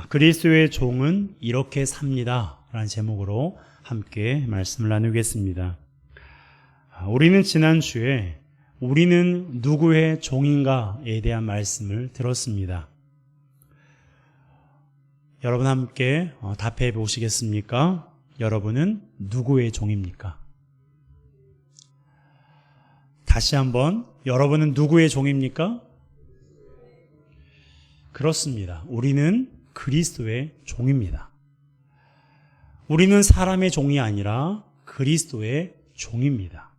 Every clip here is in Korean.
그리스도의 종은 이렇게 삽니다 라는 제목으로 함께 말씀을 나누겠습니다. 우리는 지난주에 우리는 누구의 종인가에 대한 말씀을 들었습니다. 여러분 함께 답해 보시겠습니까? 여러분은 누구의 종입니까? 다시 한번, 여러분은 누구의 종입니까? 그렇습니다. 우리는 그리스도의 종입니다. 우리는 사람의 종이 아니라 그리스도의 종입니다.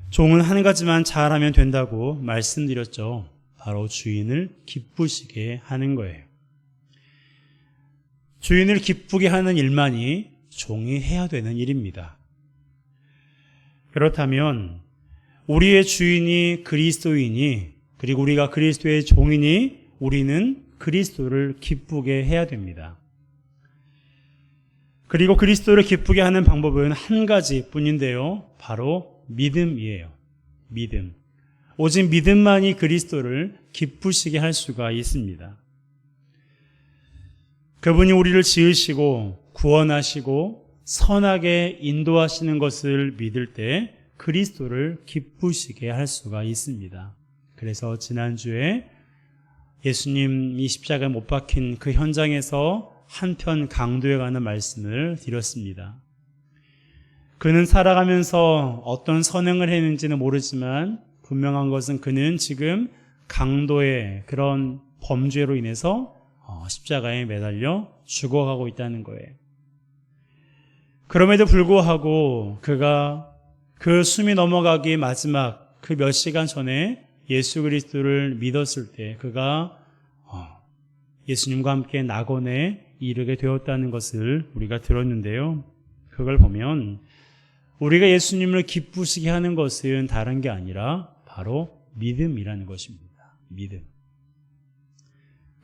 종은 한 가지만 잘하면 된다고 말씀드렸죠. 바로 주인을 기쁘시게 하는 거예요. 주인을 기쁘게 하는 일만이 종이 해야 되는 일입니다. 그렇다면 우리의 주인이 그리스도이니, 그리고 우리가 그리스도의 종이니 우리는 그리스도를 기쁘게 해야 됩니다. 그리고 그리스도를 기쁘게 하는 방법은 한 가지뿐인데요. 바로 믿음이에요. 믿음. 오직 믿음만이 그리스도를 기쁘시게 할 수가 있습니다. 그분이 우리를 지으시고 구원하시고 선하게 인도하시는 것을 믿을 때 그리스도를 기쁘시게 할 수가 있습니다. 그래서 지난주에 예수님이 십자가에 못 박힌 그 현장에서 한편 강도에 관한 말씀을 드렸습니다. 그는 살아가면서 어떤 선행을 했는지는 모르지만 분명한 것은 그는 지금 강도의 그런 범죄로 인해서 십자가에 매달려 죽어가고 있다는 거예요. 그럼에도 불구하고 그가 그 숨이 넘어가기 마지막 그 몇 시간 전에 예수 그리스도를 믿었을 때 그가 예수님과 함께 낙원에 이르게 되었다는 것을 우리가 들었는데요. 그걸 보면 우리가 예수님을 기쁘시게 하는 것은 다른 게 아니라 바로 믿음이라는 것입니다. 믿음.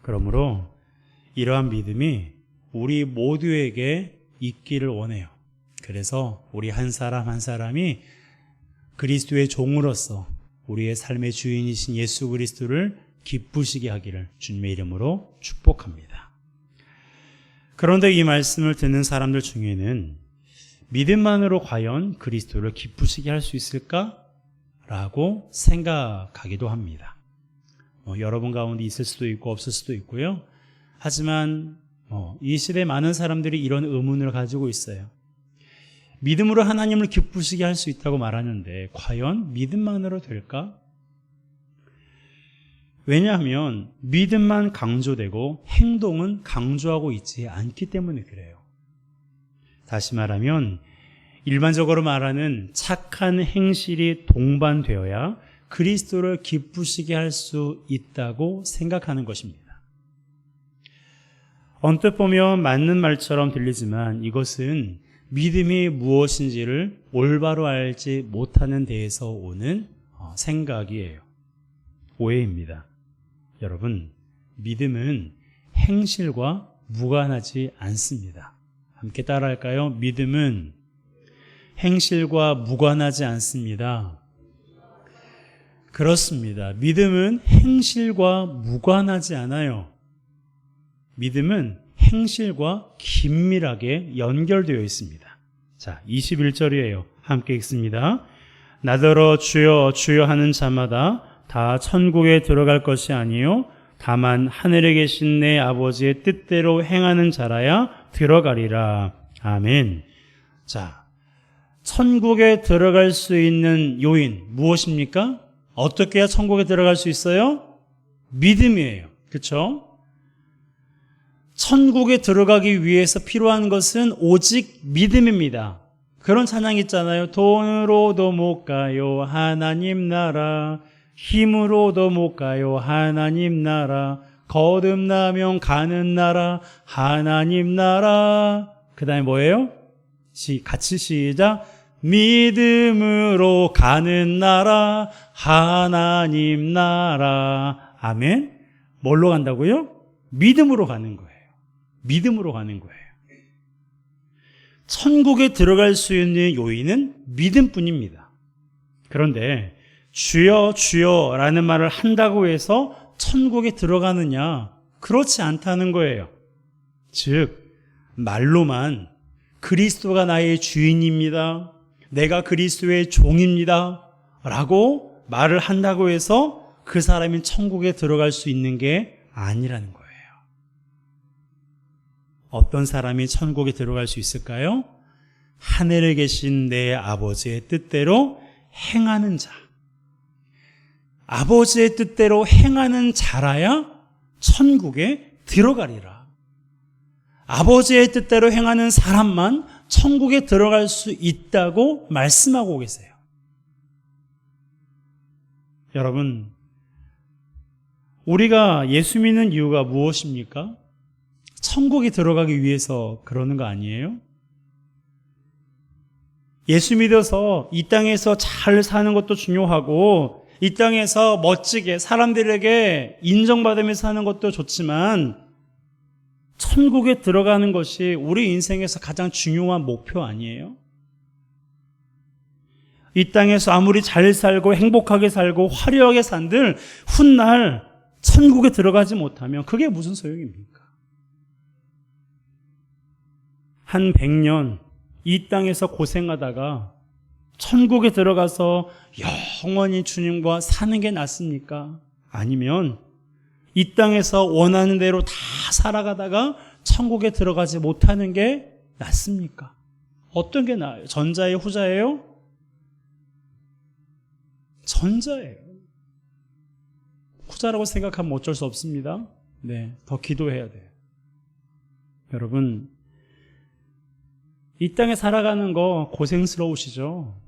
그러므로 이러한 믿음이 우리 모두에게 있기를 원해요. 그래서 우리 한 사람 한 사람이 그리스도의 종으로서 우리의 삶의 주인이신 예수 그리스도를 기쁘시게 하기를 주님의 이름으로 축복합니다. 그런데 이 말씀을 듣는 사람들 중에는 믿음만으로 과연 그리스도를 기쁘시게 할 수 있을까? 라고 생각하기도 합니다. 여러분 가운데 있을 수도 있고 없을 수도 있고요. 하지만 이 시대에 많은 사람들이 이런 의문을 가지고 있어요. 믿음으로 하나님을 기쁘시게 할 수 있다고 말하는데 과연 믿음만으로 될까? 왜냐하면 믿음만 강조되고 행동은 강조하고 있지 않기 때문에 그래요. 다시 말하면 일반적으로 말하는 착한 행실이 동반되어야 그리스도를 기쁘시게 할 수 있다고 생각하는 것입니다. 언뜻 보면 맞는 말처럼 들리지만 이것은 믿음이 무엇인지를 올바로 알지 못하는 데에서 오는 생각이에요. 오해입니다. 여러분, 믿음은 행실과 무관하지 않습니다. 함께 따라할까요? 믿음은 행실과 무관하지 않습니다. 그렇습니다. 믿음은 행실과 무관하지 않아요. 믿음은 행실과 긴밀하게 연결되어 있습니다. 자, 21절이에요. 함께 읽습니다. 나더러 주여 주여 하는 자마다 다 천국에 들어갈 것이 아니요 다만 하늘에 계신 내 아버지의 뜻대로 행하는 자라야 들어가리라. 아멘. 자, 천국에 들어갈 수 있는 요인 무엇입니까? 어떻게 해야 천국에 들어갈 수 있어요? 믿음이에요. 그렇죠? 천국에 들어가기 위해서 필요한 것은 오직 믿음입니다. 그런 찬양 있잖아요. 돈으로도 못 가요 하나님 나라, 힘으로도 못 가요 하나님 나라, 거듭나면 가는 나라 하나님 나라. 그 다음에 뭐예요? 같이 시작. 믿음으로 가는 나라 하나님 나라. 아멘. 뭘로 간다고요? 믿음으로 가는 거예요. 믿음으로 가는 거예요. 천국에 들어갈 수 있는 요인은 믿음뿐입니다. 그런데 주여 주여 라는 말을 한다고 해서 천국에 들어가느냐? 그렇지 않다는 거예요. 즉 말로만 그리스도가 나의 주인입니다, 내가 그리스도의 종입니다 라고 말을 한다고 해서 그 사람이 천국에 들어갈 수 있는 게 아니라는 거예요. 어떤 사람이 천국에 들어갈 수 있을까요? 하늘에 계신 내 아버지의 뜻대로 행하는 자. 아버지의 뜻대로 행하는 자라야 천국에 들어가리라. 아버지의 뜻대로 행하는 사람만 천국에 들어갈 수 있다고 말씀하고 계세요. 여러분, 우리가 예수 믿는 이유가 무엇입니까? 천국에 들어가기 위해서 그러는 거 아니에요? 예수 믿어서 이 땅에서 잘 사는 것도 중요하고 이 땅에서 멋지게 사람들에게 인정받으면서 사는 것도 좋지만 천국에 들어가는 것이 우리 인생에서 가장 중요한 목표 아니에요? 이 땅에서 아무리 잘 살고 행복하게 살고 화려하게 산들 훗날 천국에 들어가지 못하면 그게 무슨 소용입니까? 한 100년 이 땅에서 고생하다가 천국에 들어가서 영원히 주님과 사는 게 낫습니까? 아니면 이 땅에서 원하는 대로 다 살아가다가 천국에 들어가지 못하는 게 낫습니까? 어떤 게 나아요? 전자예요? 후자예요? 전자예요. 후자라고 생각하면 어쩔 수 없습니다. 네, 더 기도해야 돼요. 여러분, 이 땅에 살아가는 거 고생스러우시죠?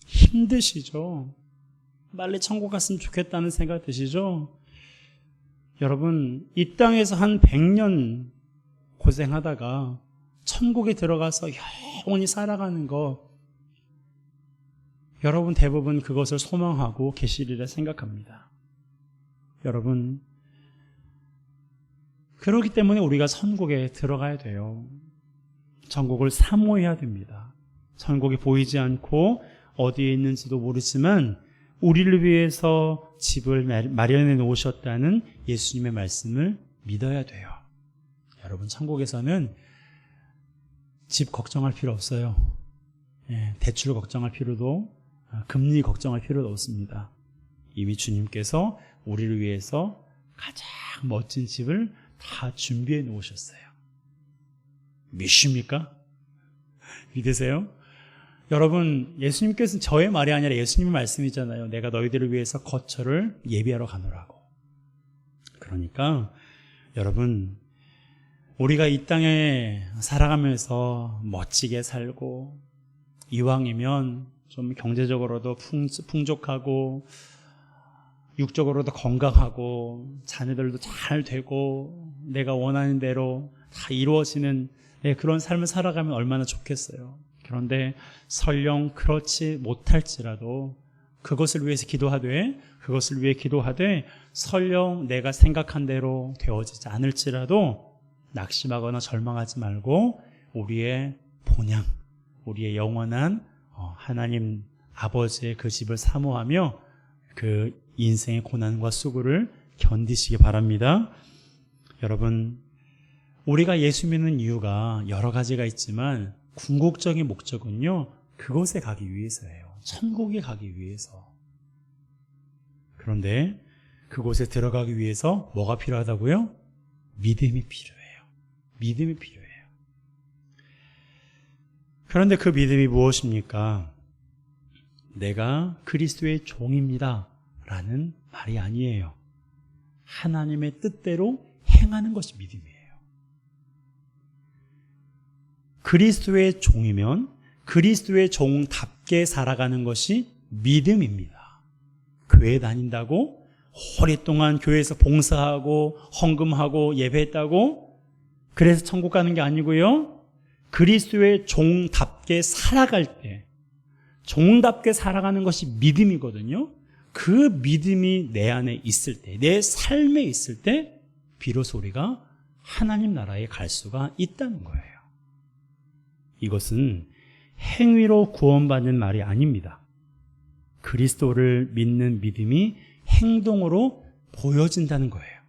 힘드시죠? 빨리 천국 갔으면 좋겠다는 생각 드시죠? 여러분, 이 땅에서 한 100년 고생하다가 천국에 들어가서 영원히 살아가는 거, 여러분 대부분 그것을 소망하고 계시리라 생각합니다. 여러분, 그렇기 때문에 우리가 천국에 들어가야 돼요. 천국을 사모해야 됩니다. 천국이 보이지 않고 어디에 있는지도 모르지만 우리를 위해서 집을 마련해 놓으셨다는 예수님의 말씀을 믿어야 돼요. 여러분, 천국에서는 집 걱정할 필요 없어요. 대출 걱정할 필요도, 금리 걱정할 필요도 없습니다. 이미 주님께서 우리를 위해서 가장 멋진 집을 다 준비해 놓으셨어요. 믿습니까? 믿으세요? 여러분, 예수님께서는 저의 말이 아니라 예수님의 말씀이잖아요. 내가 너희들을 위해서 거처를 예비하러 가노라고. 그러니까 여러분, 우리가 이 땅에 살아가면서 멋지게 살고 이왕이면 좀 경제적으로도 풍족하고 육적으로도 건강하고 자녀들도 잘 되고 내가 원하는 대로 다 이루어지는 그런 삶을 살아가면 얼마나 좋겠어요. 그런데 설령 그렇지 못할지라도 그것을 위해서 기도하되, 그것을 위해 기도하되 설령 내가 생각한 대로 되어지지 않을지라도 낙심하거나 절망하지 말고 우리의 본향, 우리의 영원한 하나님 아버지의 그 집을 사모하며 그 인생의 고난과 수고를 견디시기 바랍니다. 여러분, 우리가 예수 믿는 이유가 여러 가지가 있지만 궁극적인 목적은요, 그곳에 가기 위해서예요. 천국에 가기 위해서. 그런데 그곳에 들어가기 위해서 뭐가 필요하다고요? 믿음이 필요해요. 믿음이 필요해요. 그런데 그 믿음이 무엇입니까? 내가 그리스도의 종입니다 라는 말이 아니에요. 하나님의 뜻대로 행하는 것이 믿음이에요. 그리스도의 종이면 그리스도의 종답게 살아가는 것이 믿음입니다. 교회 다닌다고 오랫동안 교회에서 봉사하고 헌금하고 예배했다고 그래서 천국 가는 게 아니고요. 그리스도의 종답게 살아갈 때, 종답게 살아가는 것이 믿음이거든요. 그 믿음이 내 안에 있을 때, 내 삶에 있을 때 비로소 우리가 하나님 나라에 갈 수가 있다는 거예요. 이것은 행위로 구원받는 말이 아닙니다. 그리스도를 믿는 믿음이 행동으로 보여진다는 거예요.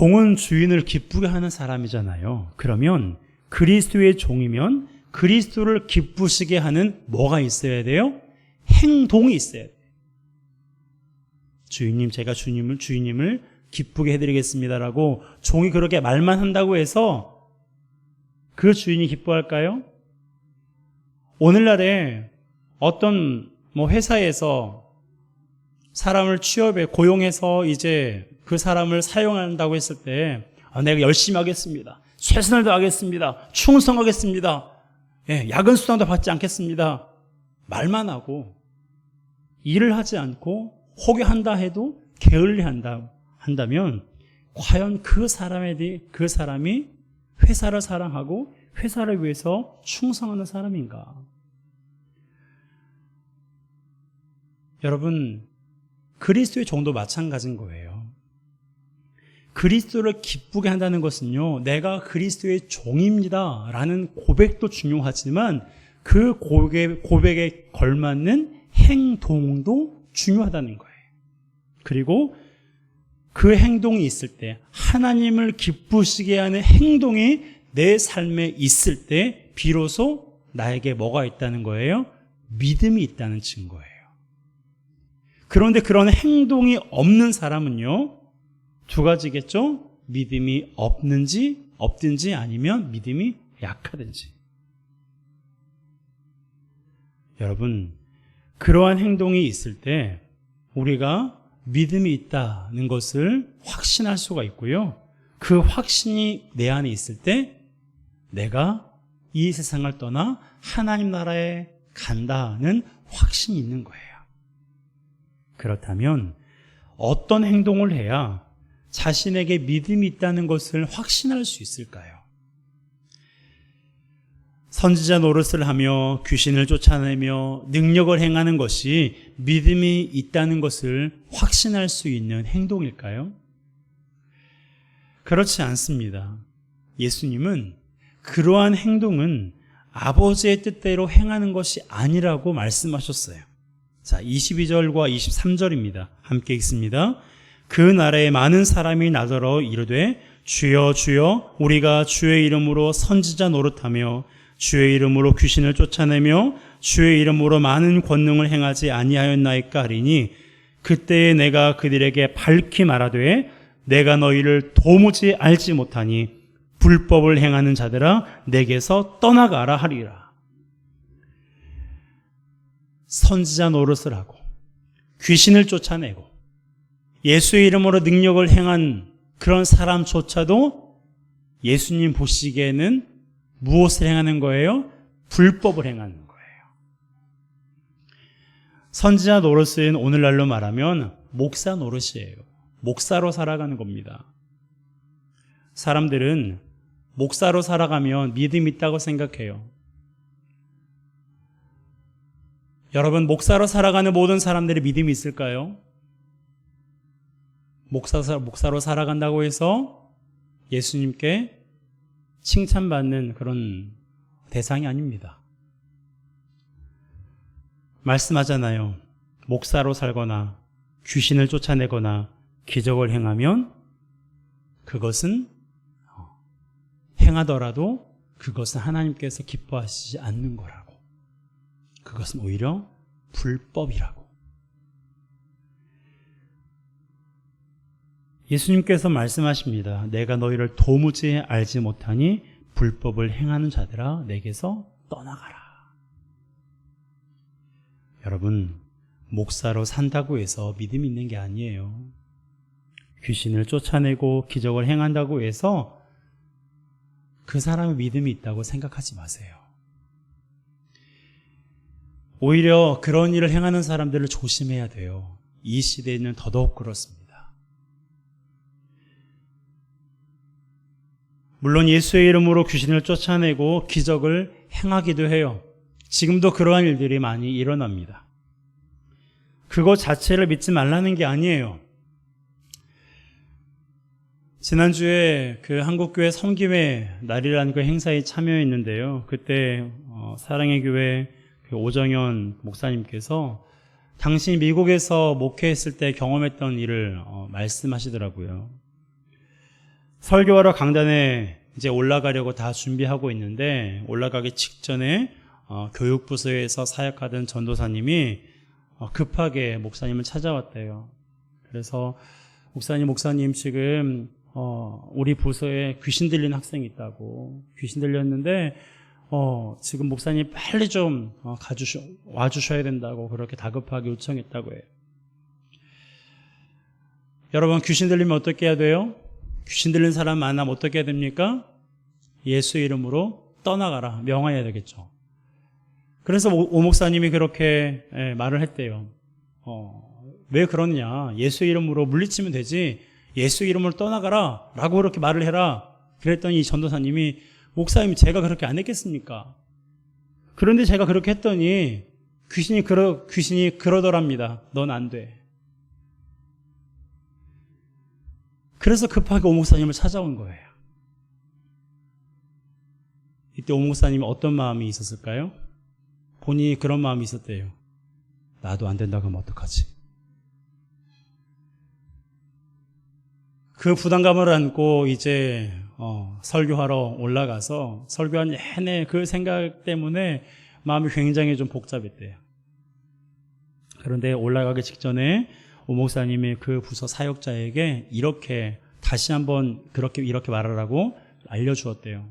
종은 주인을 기쁘게 하는 사람이잖아요. 그러면 그리스도의 종이면 그리스도를 기쁘시게 하는 뭐가 있어야 돼요? 행동이 있어야 돼요. 주인님, 제가 주인님을 기쁘게 해드리겠습니다라고 종이 그렇게 말만 한다고 해서 그 주인이 기뻐할까요? 오늘날에 어떤 회사에서 사람을 취업해 고용해서 이제 그 사람을 사용한다고 했을 때 내가 열심히 하겠습니다. 최선을 다하겠습니다. 충성하겠습니다. 야근 수당도 받지 않겠습니다. 말만 하고 일을 하지 않고 혹여한다 해도 게을리한다면 과연 그 사람이 회사를 사랑하고 회사를 위해서 충성하는 사람인가? 여러분, 그리스도의 종도 마찬가지인 거예요. 그리스도를 기쁘게 한다는 것은요, 내가 그리스도의 종입니다 라는 고백도 중요하지만 그 고백에 걸맞는 행동도 중요하다는 거예요. 그리고 그 행동이 있을 때, 하나님을 기쁘시게 하는 행동이 내 삶에 있을 때 비로소 나에게 뭐가 있다는 거예요? 믿음이 있다는 증거예요. 그런데 그런 행동이 없는 사람은요, 두 가지겠죠? 믿음이 없든지 아니면 믿음이 약하든지. 여러분, 그러한 행동이 있을 때 우리가 믿음이 있다는 것을 확신할 수가 있고요. 그 확신이 내 안에 있을 때 내가 이 세상을 떠나 하나님 나라에 간다는 확신이 있는 거예요. 그렇다면 어떤 행동을 해야 자신에게 믿음이 있다는 것을 확신할 수 있을까요? 선지자 노릇을 하며 귀신을 쫓아내며 능력을 행하는 것이 믿음이 있다는 것을 확신할 수 있는 행동일까요? 그렇지 않습니다. 예수님은 그러한 행동은 아버지의 뜻대로 행하는 것이 아니라고 말씀하셨어요. 자, 22절과 23절입니다. 함께 읽습니다. 그 나라에 많은 사람이 나더러 이르되 주여 주여 우리가 주의 이름으로 선지자 노릇하며 주의 이름으로 귀신을 쫓아내며 주의 이름으로 많은 권능을 행하지 아니하였나이까 하리니 그때에 내가 그들에게 밝히 말하되 내가 너희를 도무지 알지 못하니 불법을 행하는 자들아 내게서 떠나가라 하리라. 선지자 노릇을 하고 귀신을 쫓아내고 예수의 이름으로 능력을 행한 그런 사람조차도 예수님 보시기에는 무엇을 행하는 거예요? 불법을 행하는 거예요. 선지자 노릇은 오늘날로 말하면 목사 노릇이에요. 목사로 살아가는 겁니다. 사람들은 목사로 살아가면 믿음이 있다고 생각해요. 여러분, 목사로 살아가는 모든 사람들이 믿음이 있을까요? 목사로 살아간다고 해서 예수님께 칭찬받는 그런 대상이 아닙니다. 말씀하잖아요. 목사로 살거나 귀신을 쫓아내거나 기적을 행하면 그것은 행하더라도 그것은 하나님께서 기뻐하시지 않는 거라고. 그것은 오히려 불법이라고. 예수님께서 말씀하십니다. 내가 너희를 도무지 알지 못하니 불법을 행하는 자들아 내게서 떠나가라. 여러분, 목사로 산다고 해서 믿음이 있는 게 아니에요. 귀신을 쫓아내고 기적을 행한다고 해서 그 사람의 믿음이 있다고 생각하지 마세요. 오히려 그런 일을 행하는 사람들을 조심해야 돼요. 이 시대에는 더더욱 그렇습니다. 물론 예수의 이름으로 귀신을 쫓아내고 기적을 행하기도 해요. 지금도 그러한 일들이 많이 일어납니다. 그것 자체를 믿지 말라는 게 아니에요. 지난주에 그 한국교회 섬김의 날이라는 그 행사에 참여했는데요. 그때 사랑의 교회 그 오정현 목사님께서 당신이 미국에서 목회했을 때 경험했던 일을 말씀하시더라고요. 설교하러 강단에 이제 올라가려고 다 준비하고 있는데 올라가기 직전에 교육부서에서 사역하던 전도사님이 급하게 목사님을 찾아왔대요. 그래서 목사님 지금 우리 부서에 귀신 들린 학생이 있다고. 귀신 들렸는데 지금 목사님 빨리 좀 와주셔야 된다고 그렇게 다급하게 요청했다고 해요. 여러분, 귀신 들리면 어떻게 해야 돼요? 귀신 들린 사람 만나면 어떻게 해야 됩니까? 예수 이름으로 떠나가라, 명하여야 되겠죠. 그래서 오 목사님이 그렇게 말을 했대요. 왜 그러느냐, 예수 이름으로 물리치면 되지, 예수 이름으로 떠나가라 라고 그렇게 말을 해라. 그랬더니 이 전도사님이, 목사님 제가 그렇게 안 했겠습니까? 그런데 제가 그렇게 했더니 귀신이 그러더랍니다. 넌 안 돼. 그래서 급하게 오 목사님을 찾아온 거예요. 이때 오 목사님이 어떤 마음이 있었을까요? 본인이 그런 마음이 있었대요. 나도 안 된다고 하면 어떡하지? 그 부담감을 안고 이제 설교하러 올라가서 설교한 내내 그 생각 때문에 마음이 굉장히 좀 복잡했대요. 그런데 올라가기 직전에 오 목사님이 그 부서 사역자에게 이렇게 다시 한번 이렇게 말하라고 알려주었대요.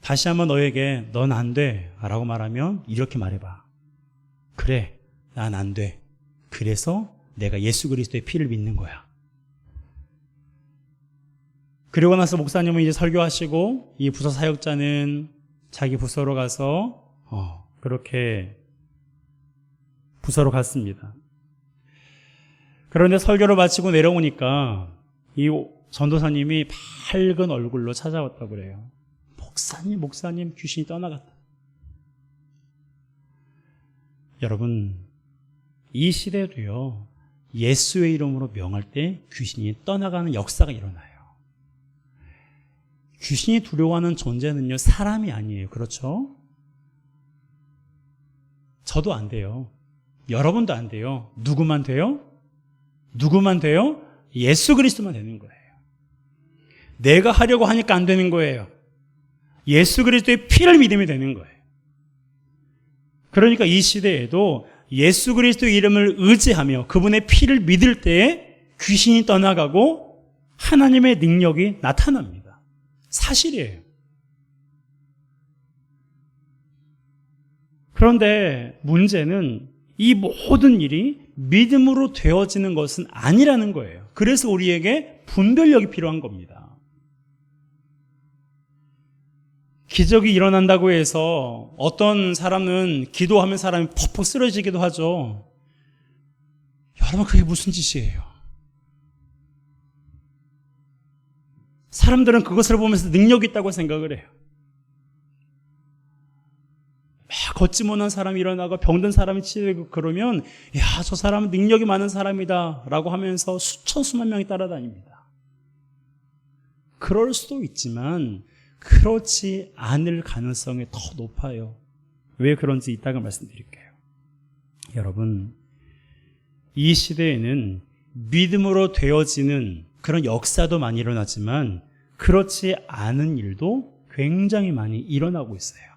다시 한번 너에게 넌 안 돼 라고 말하면 이렇게 말해봐. 그래, 난 안 돼. 그래서 내가 예수 그리스도의 피를 믿는 거야. 그리고 나서 목사님은 이제 설교하시고 이 부서 사역자는 자기 부서로 가서 그렇게 부서로 갔습니다. 그런데 설교를 마치고 내려오니까 이 전도사님이 밝은 얼굴로 찾아왔다고 그래요. 목사님 귀신이 떠나갔다. 여러분, 이 시대도요, 예수의 이름으로 명할 때 귀신이 떠나가는 역사가 일어나요. 귀신이 두려워하는 존재는요, 사람이 아니에요. 그렇죠? 저도 안 돼요. 여러분도 안 돼요. 누구만 돼요? 예수 그리스도만 되는 거예요. 내가 하려고 하니까 안 되는 거예요. 예수 그리스도의 피를 믿으면 되는 거예요. 그러니까 이 시대에도 예수 그리스도의 이름을 의지하며 그분의 피를 믿을 때에 귀신이 떠나가고 하나님의 능력이 나타납니다. 사실이에요. 그런데 문제는 이 모든 일이 믿음으로 되어지는 것은 아니라는 거예요. 그래서 우리에게 분별력이 필요한 겁니다. 기적이 일어난다고 해서 어떤 사람은 기도하면 사람이 퍽퍽 쓰러지기도 하죠. 여러분, 그게 무슨 짓이에요? 사람들은 그것을 보면서 능력이 있다고 생각을 해요. 막 걷지 못한 사람이 일어나고 병든 사람이 치료되고 그러면 야, 저 사람은 능력이 많은 사람이다 라고 하면서 수천 수만 명이 따라다닙니다. 그럴 수도 있지만 그렇지 않을 가능성이 더 높아요. 왜 그런지 이따가 말씀드릴게요. 여러분, 이 시대에는 믿음으로 되어지는 그런 역사도 많이 일어나지만 그렇지 않은 일도 굉장히 많이 일어나고 있어요.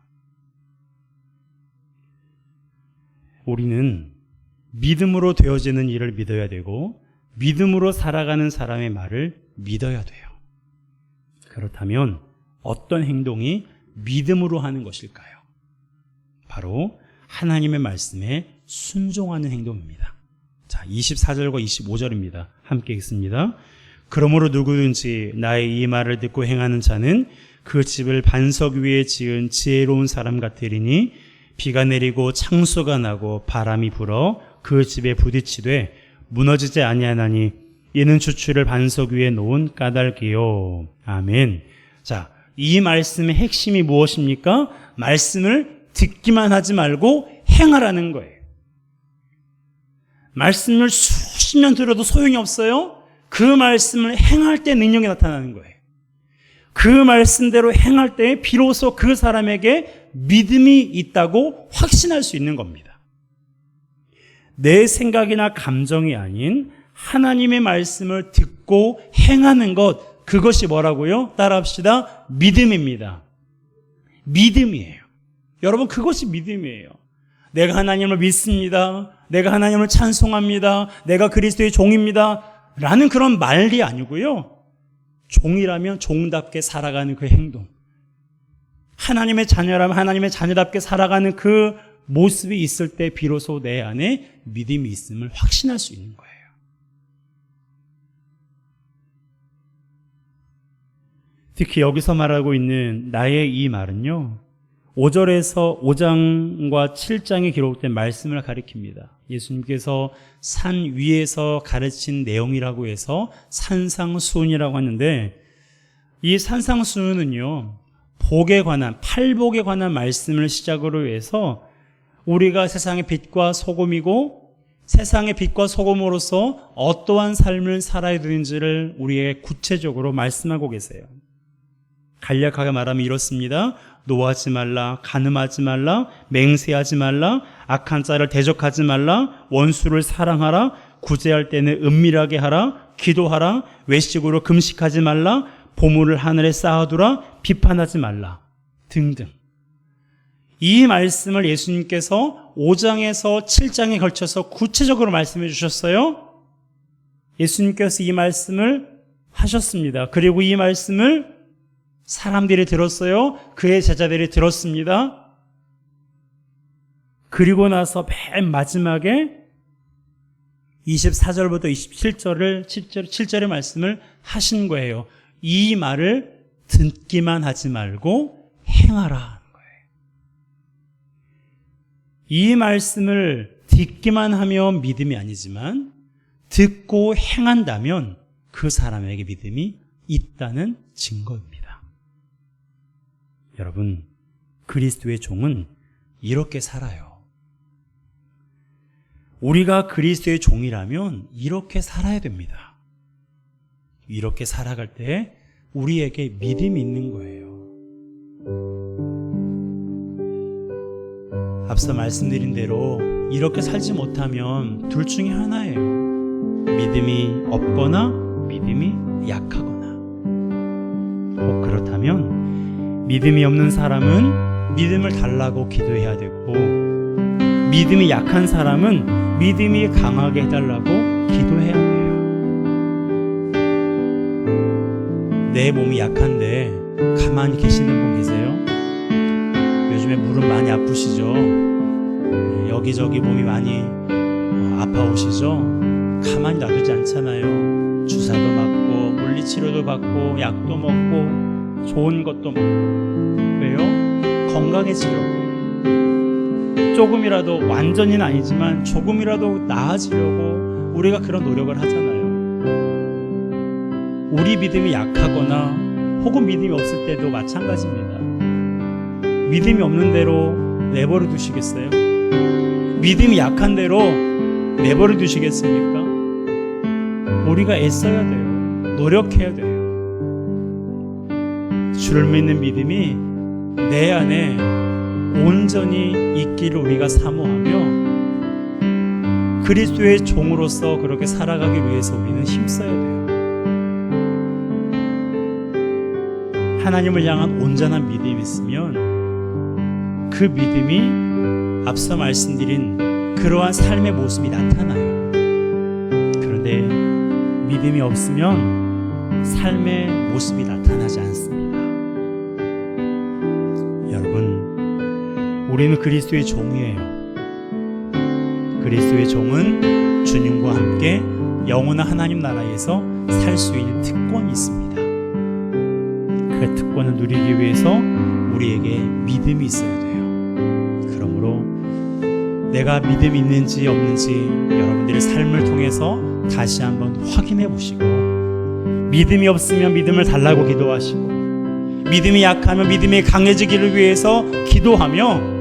우리는 믿음으로 되어지는 일을 믿어야 되고 믿음으로 살아가는 사람의 말을 믿어야 돼요. 그렇다면 어떤 행동이 믿음으로 하는 것일까요? 바로 하나님의 말씀에 순종하는 행동입니다. 자, 24절과 25절입니다. 함께 읽습니다. 그러므로 누구든지 나의 이 말을 듣고 행하는 자는 그 집을 반석 위에 지은 지혜로운 사람 같으리니 비가 내리고 창수가 나고 바람이 불어 그 집에 부딪히되 무너지지 아니하나니 이는 주추를 반석 위에 놓은 까닭이요. 아멘. 자, 이 말씀의 핵심이 무엇입니까? 말씀을 듣기만 하지 말고 행하라는 거예요. 말씀을 수십 년 들어도 소용이 없어요? 그 말씀을 행할 때 능력이 나타나는 거예요. 그 말씀대로 행할 때 비로소 그 사람에게 믿음이 있다고 확신할 수 있는 겁니다. 내 생각이나 감정이 아닌 하나님의 말씀을 듣고 듣고 행하는 것, 그것이 뭐라고요? 따라합시다. 믿음입니다. 믿음이에요. 여러분, 그것이 믿음이에요. 내가 하나님을 믿습니다. 내가 하나님을 찬송합니다. 내가 그리스도의 종입니다. 라는 그런 말이 아니고요. 종이라면 종답게 살아가는 그 행동. 하나님의 자녀라면 하나님의 자녀답게 살아가는 그 모습이 있을 때 비로소 내 안에 믿음이 있음을 확신할 수 있는 거예요. 특히 여기서 말하고 있는 나의 이 말은요, 5절에서 5장과 7장에 기록된 말씀을 가리킵니다. 예수님께서 산 위에서 가르친 내용이라고 해서 산상수훈이라고 하는데, 이 산상수훈은요, 복에 관한, 팔복에 관한 말씀을 시작으로 해서 우리가 세상의 빛과 소금이고 세상의 빛과 소금으로서 어떠한 삶을 살아야 되는지를 우리에게 구체적으로 말씀하고 계세요. 간략하게 말하면 이렇습니다. 노하지 말라, 간음하지 말라, 맹세하지 말라, 악한 자를 대적하지 말라, 원수를 사랑하라, 구제할 때는 은밀하게 하라, 기도하라, 외식으로 금식하지 말라, 보물을 하늘에 쌓아두라, 비판하지 말라 등등. 이 말씀을 예수님께서 5장에서 7장에 걸쳐서 구체적으로 말씀해 주셨어요. 예수님께서 이 말씀을 하셨습니다. 그리고 이 말씀을 사람들이 들었어요. 그의 제자들이 들었습니다. 그리고 나서 맨 마지막에 24절부터 7절의 말씀을 하신 거예요. 이 말을 듣기만 하지 말고 행하라 하는 거예요. 이 말씀을 듣기만 하면 믿음이 아니지만 듣고 행한다면 그 사람에게 믿음이 있다는 증거입니다. 여러분, 그리스도의 종은 이렇게 살아요. 우리가 그리스도의 종이라면 이렇게 살아야 됩니다. 이렇게 살아갈 때 우리에게 믿음이 있는 거예요. 앞서 말씀드린 대로 이렇게 살지 못하면 둘 중에 하나예요. 믿음이 없거나 믿음이 약하거나. 혹 그렇다면 믿음이 없는 사람은 믿음을 달라고 기도해야 되고, 믿음이 약한 사람은 믿음이 강하게 해달라고 기도해야 돼요. 내 몸이 약한데 가만히 계시는 분 계세요? 요즘에 무릎 많이 아프시죠? 여기저기 몸이 많이 아파오시죠? 가만히 놔두지 않잖아요. 주사도 맞고 물리치료도 받고 약도 먹고 좋은 것도 먹고. 왜요? 건강해지려고. 조금이라도, 완전히는 아니지만 조금이라도 나아지려고 우리가 그런 노력을 하잖아요. 우리 믿음이 약하거나 혹은 믿음이 없을 때도 마찬가지입니다. 믿음이 없는 대로 내버려 두시겠어요? 믿음이 약한 대로 내버려 두시겠습니까? 우리가 애써야 돼요. 노력해야 돼요. 주를 믿는 믿음이 내 안에 온전히 있기를 우리가 사모하며 그리스도의 종으로서 그렇게 살아가기 위해서 우리는 힘써야 돼요. 하나님을 향한 온전한 믿음이 있으면 그 믿음이 앞서 말씀드린 그러한 삶의 모습이 나타나요. 그런데 믿음이 없으면 삶의 모습이 나타나지 않습니다. 여러분, 우리는 그리스도의 종이에요. 그리스도의 종은 주님과 함께 영원한 하나님 나라에서 살 수 있는 특권이 있습니다. 그 특권을 누리기 위해서 우리에게 믿음이 있어야 돼요. 그러므로 내가 믿음이 있는지 없는지 여러분들의 삶을 통해서 다시 한번 확인해 보시고, 믿음이 없으면 믿음을 달라고 기도하시고, 믿음이 약하면 믿음이 강해지기를 위해서 기도하며,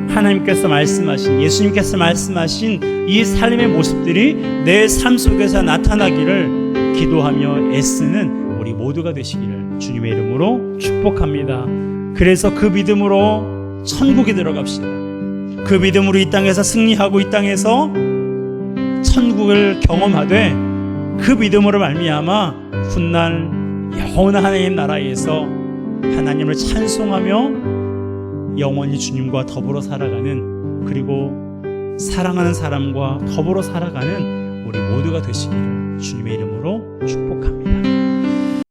하나님께서 말씀하신, 예수님께서 말씀하신 이 삶의 모습들이 내 삶 속에서 나타나기를 기도하며 애쓰는 우리 모두가 되시기를 주님의 이름으로 축복합니다. 그래서 그 믿음으로 천국에 들어갑시다. 그 믿음으로 이 땅에서 승리하고 이 땅에서 천국을 경험하되 그 믿음으로 말미암아 훗날 영원한 하나님 나라에서 하나님을 찬송하며 영원히 주님과 더불어 살아가는, 그리고 사랑하는 사람과 더불어 살아가는 우리 모두가 되시기를 주님의 이름으로 축복합니다.